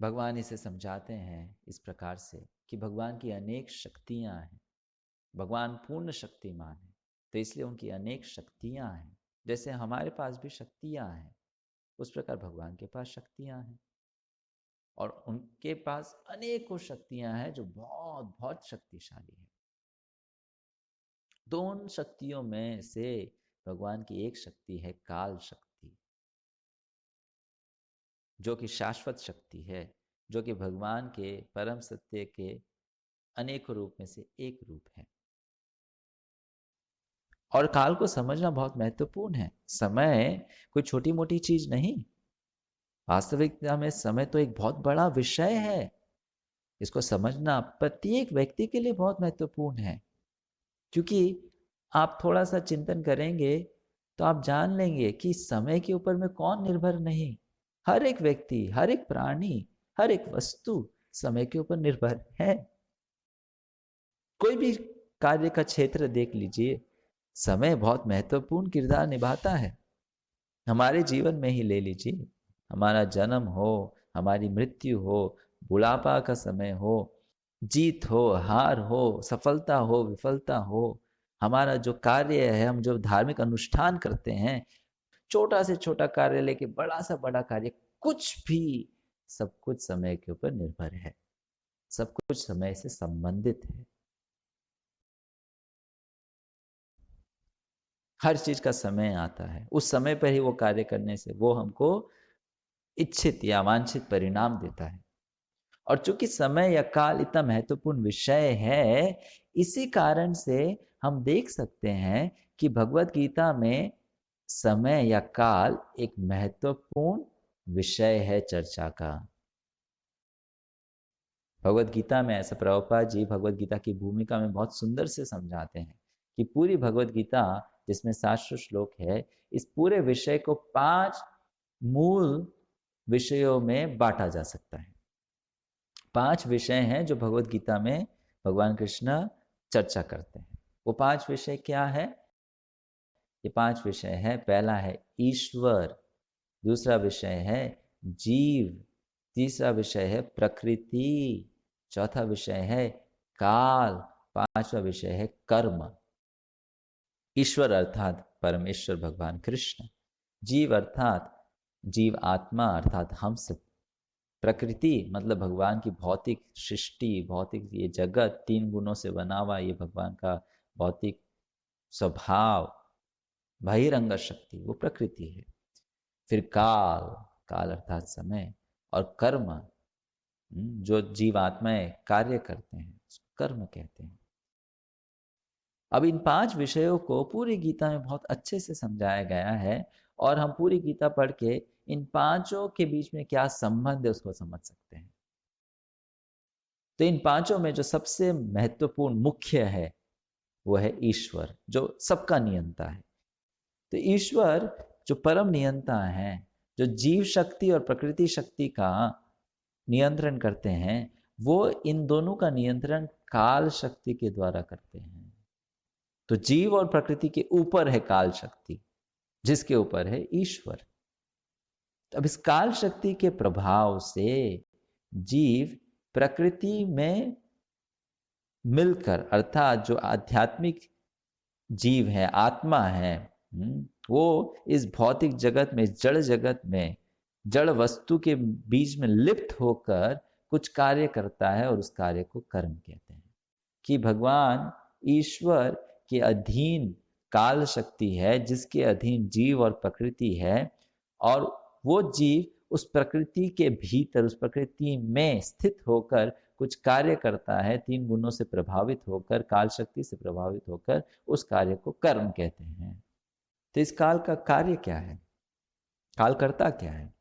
भगवान इसे समझाते हैं इस प्रकार से कि भगवान की अनेक शक्तियां हैं। भगवान पूर्ण शक्तिमान है, तो इसलिए उनकी अनेक शक्तियां हैं। जैसे हमारे पास भी शक्तियां हैं, उस प्रकार भगवान के पास शक्तियां हैं, और उनके पास अनेकों शक्तियां हैं जो बहुत बहुत शक्तिशाली है। दोनों शक्तियों में से भगवान की एक शक्ति है काल शक्ति, जो कि शाश्वत शक्ति है, जो कि भगवान के परम सत्य के अनेक रूप में से एक रूप है। और काल को समझना बहुत महत्वपूर्ण है। समय कोई छोटी मोटी चीज नहीं। वास्तविकता में समय तो एक बहुत बड़ा विषय है। इसको समझना प्रत्येक व्यक्ति के लिए बहुत महत्वपूर्ण है, क्योंकि आप थोड़ा सा चिंतन करेंगे तो आप जान लेंगे कि समय के ऊपर में कौन निर्भर नहीं। हर एक व्यक्ति, हर एक प्राणी, हर एक वस्तु समय के ऊपर निर्भर है। कोई भी कार्य का क्षेत्र देख लीजिए, समय बहुत महत्वपूर्ण किरदार निभाता है। हमारे जीवन में ही ले लीजिए, हमारा जन्म हो, हमारी मृत्यु हो, बुढ़ापा का समय हो, जीत हो, हार हो, सफलता हो, विफलता हो, हमारा जो कार्य है, हम जो धार्मिक अनुष्ठान करते हैं, छोटा से छोटा कार्य लेके बड़ा सा बड़ा कार्य, कुछ भी, सब कुछ समय के ऊपर निर्भर है। सब कुछ समय से संबंधित है। हर चीज का समय आता है, उस समय पर ही वो कार्य करने से वो हमको इच्छित या वांछित परिणाम देता है। और चूंकि समय या काल इतना महत्वपूर्ण विषय है, इसी कारण से हम देख सकते हैं कि भगवत गीता में समय या काल एक महत्वपूर्ण विषय है चर्चा का। भगवत गीता में ऐसा प्रभुपाद जी भगवत गीता की भूमिका में बहुत सुंदर से समझाते हैं कि पूरी भगवत गीता, जिसमें 700 श्लोक है, इस पूरे विषय को 5 मूल विषयों में बांटा जा सकता है। 5 विषय हैं जो भगवत गीता में भगवान कृष्ण चर्चा करते हैं। वो 5 विषय क्या है? ये 5 विषय है, पहला है ईश्वर, दूसरा विषय है जीव, तीसरा विषय है प्रकृति, चौथा विषय है काल, पांचवा विषय है कर्म। ईश्वर अर्थात परमेश्वर भगवान कृष्ण, जीव अर्थात जीव आत्मा अर्थात हम सब, प्रकृति मतलब भगवान की भौतिक सृष्टि, भौतिक ये जगत 3 गुणों से बना हुआ, ये भगवान का भौतिक स्वभाव, बहिरंग शक्ति, वो प्रकृति है। फिर काल, काल अर्थात समय, और कर्म, जो जीवात्माएं कार्य करते हैं, उसको कर्म कहते हैं। अब इन 5 विषयों को पूरी गीता में बहुत अच्छे से समझाया गया है, और हम पूरी गीता पढ़ के इन पांचों के बीच में क्या संबंध है उसको समझ सकते हैं। तो इन पांचों में जो सबसे महत्वपूर्ण मुख्य है वो है ईश्वर, जो सबका नियंता है। तो ईश्वर जो परम नियंता है, जो जीव शक्ति और प्रकृति शक्ति का नियंत्रण करते हैं, वो इन दोनों का नियंत्रण काल शक्ति के द्वारा करते हैं। तो जीव और प्रकृति के ऊपर है काल शक्ति, जिसके ऊपर है ईश्वर। तो अब इस काल शक्ति के प्रभाव से जीव प्रकृति में मिलकर, अर्थात जो आध्यात्मिक जीव है, आत्मा है, वो इस भौतिक जगत में, जड़ जगत में, जड़ वस्तु के बीच में लिप्त होकर कुछ कार्य करता है, और उस कार्य को कर्म कहते हैं। कि भगवान ईश्वर के अधीन काल शक्ति है, जिसके अधीन जीव और प्रकृति है, और वो जीव उस प्रकृति के भीतर, उस प्रकृति में स्थित होकर कुछ कार्य करता है, 3 गुणों से प्रभावित होकर, काल शक्ति से प्रभावित होकर, उस कार्य को कर्म कहते हैं। तो इस काल का कार्य क्या है? काल करता क्या है?